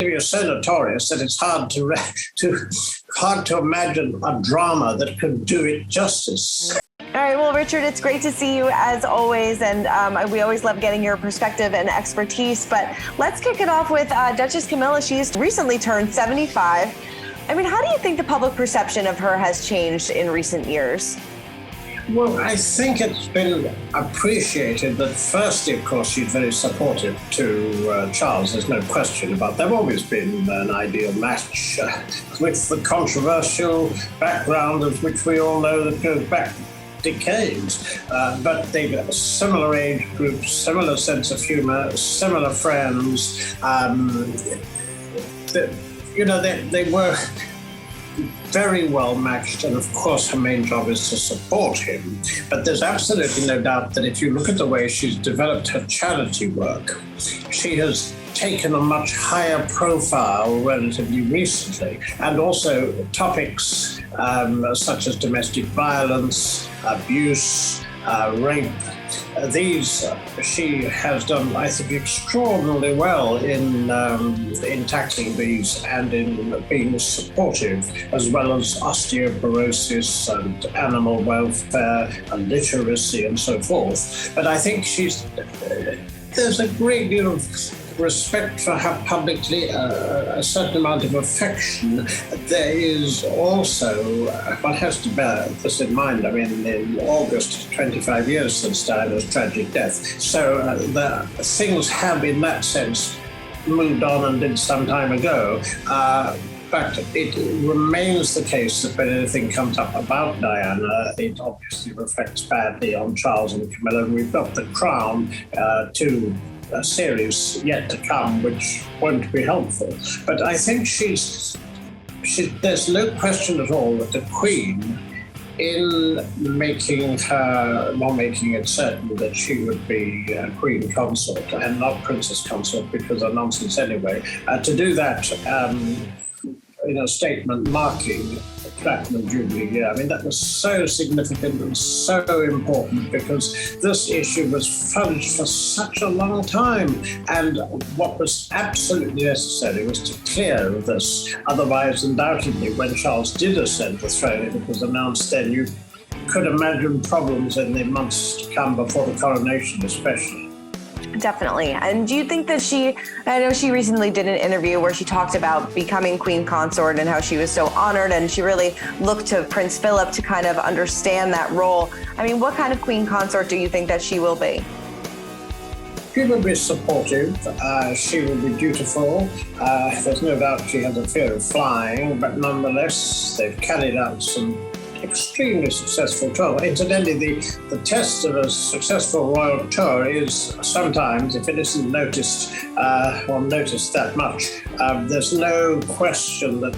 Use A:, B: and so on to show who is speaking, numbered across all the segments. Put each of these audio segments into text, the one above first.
A: You're so notorious that it's hard to imagine a drama that could do it justice.
B: All right, well, Richard, it's great to see you as always, and we always love getting your perspective and expertise, but let's kick it off with Duchess Camilla. She's recently turned 75. I mean, how do you think the public perception of her has changed in recent years?
A: Well, I think it's been appreciated that firstly, of course, she's very supportive to Charles. There's no question about that. They've always been an ideal match with the controversial background of which we all know that goes back decades. But they've got a similar age group, similar sense of humor, similar friends. They were very well matched, and of course her main job is to support him. But there's absolutely no doubt that if you look at the way she's developed her charity work, she has taken a much higher profile relatively recently, and also topics such as domestic violence, abuse, rape. These she has done, I think, extraordinarily well in tackling these and in being supportive, as well as osteoporosis and animal welfare and literacy and so forth. But I think there's a great deal of respect for her publicly, a certain amount of affection. There is also, one has to bear this in mind, I mean, in August, 25 years since Diana's tragic death. So the things have, in that sense, moved on and did some time ago. But it remains the case that when anything comes up about Diana, it obviously reflects badly on Charles and Camilla. And we've got The Crown, a series yet to come, which won't be helpful. But I think there's no question at all that the Queen, in making it certain that she would be Queen Consort and not Princess Consort, because they're nonsense anyway, to do that in a statement marking the Platinum Jubilee year. I mean, that was so significant and so important because this issue was fudged for such a long time. And what was absolutely necessary was to clear this. Otherwise, undoubtedly, when Charles did ascend the throne, if it was announced then, you could imagine problems in the months to come before the coronation, especially.
B: Definitely. And do you think that I know she recently did an interview where she talked about becoming Queen Consort and how she was so honored, and she really looked to Prince Philip to kind of understand that role. I mean, what kind of Queen Consort do you think that she will be?
A: She will be supportive, she will be dutiful. There's no doubt she has a fear of flying, but nonetheless, they've carried out some extremely successful tour. Incidentally, the test of a successful royal tour is sometimes, if it isn't noticed or noticed that much, there's no question that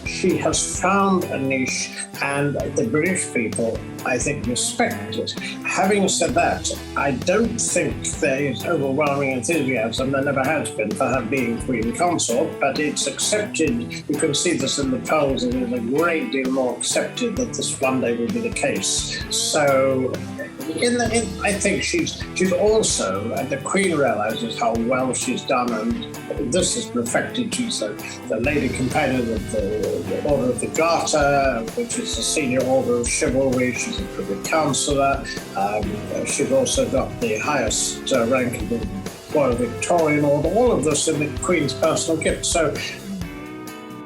A: she has found a niche, and the British people, I think, respect it. Having said that, I don't think there is overwhelming enthusiasm, there never has been, for her being Queen Consort, but it's accepted. You can see this in the polls, and it's a great deal more accepted that this one day will be the case. So I think she's also, and the Queen realizes how well she's done, and this is reflected. She's the Lady Companion of the Order of the Garter, which is the senior order of chivalry. She's a Privy Councillor. She's also got the highest rank of the Royal Victorian Order. All of this in the Queen's personal gift. So,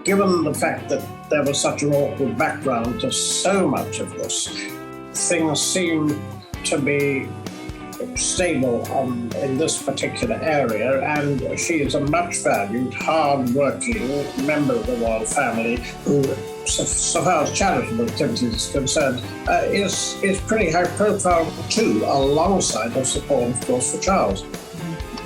A: given the fact that there was such an awkward background to so much of this, things seem to be stable in this particular area, and she is a much valued, hard-working member of the royal family who, so far as charitable activities is concerned, is pretty high profile too, alongside her support, of course, for Charles.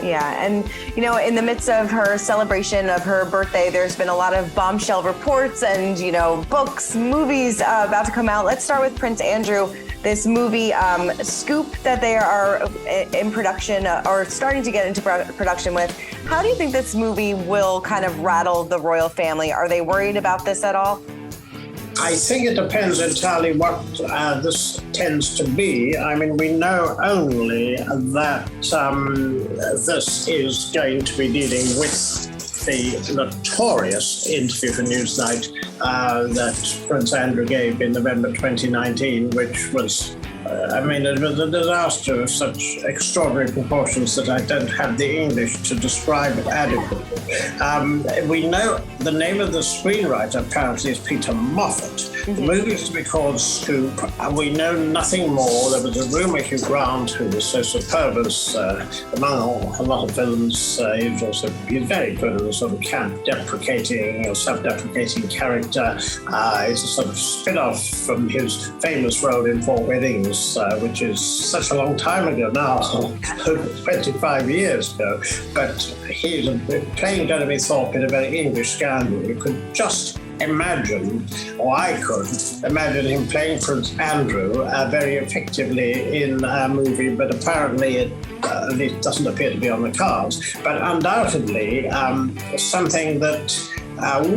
B: Yeah, and in the midst of her celebration of her birthday, there's been a lot of bombshell reports and, books, movies about to come out. Let's start with Prince Andrew. This movie, Scoop, that they are in production or starting to get into production with. How do you think this movie will kind of rattle the royal family? Are they worried about this at all?
A: I think it depends entirely what this tends to be. I mean, we know only that this is going to be dealing with the notorious interview for Newsnight that Prince Andrew gave in November 2019, which was it was a disaster of such extraordinary proportions that I don't have the English to describe it adequately. We know the name of the screenwriter apparently is Peter Moffat. The movie is to be called Scoop, and we know nothing more. There was a rumor Hugh Grant, who was so superb as among a lot of villains, he's very good at a sort of camp-deprecating or self-deprecating character. It's a sort of spin-off from his famous role in Four Weddings, which is such a long time ago now, over 25 years ago. But he's playing Jeremy Thorpe in a very English scandal. You could just imagine, or I could imagine him playing Prince Andrew very effectively in a movie, but apparently it at least doesn't appear to be on the cards. But undoubtedly, something that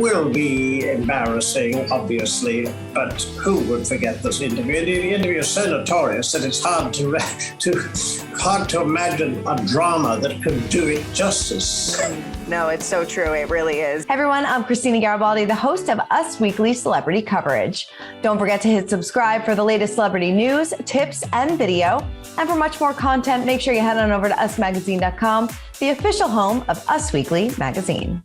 A: will be embarrassing, obviously, but who would forget this interview? The interview is so notorious that it's hard to imagine a drama that could do it justice.
B: No, it's so true. It really is. Hey everyone, I'm Christina Garibaldi, the host of Us Weekly Celebrity Coverage. Don't forget to hit subscribe for the latest celebrity news, tips, and video. And for much more content, make sure you head on over to usmagazine.com, the official home of Us Weekly Magazine.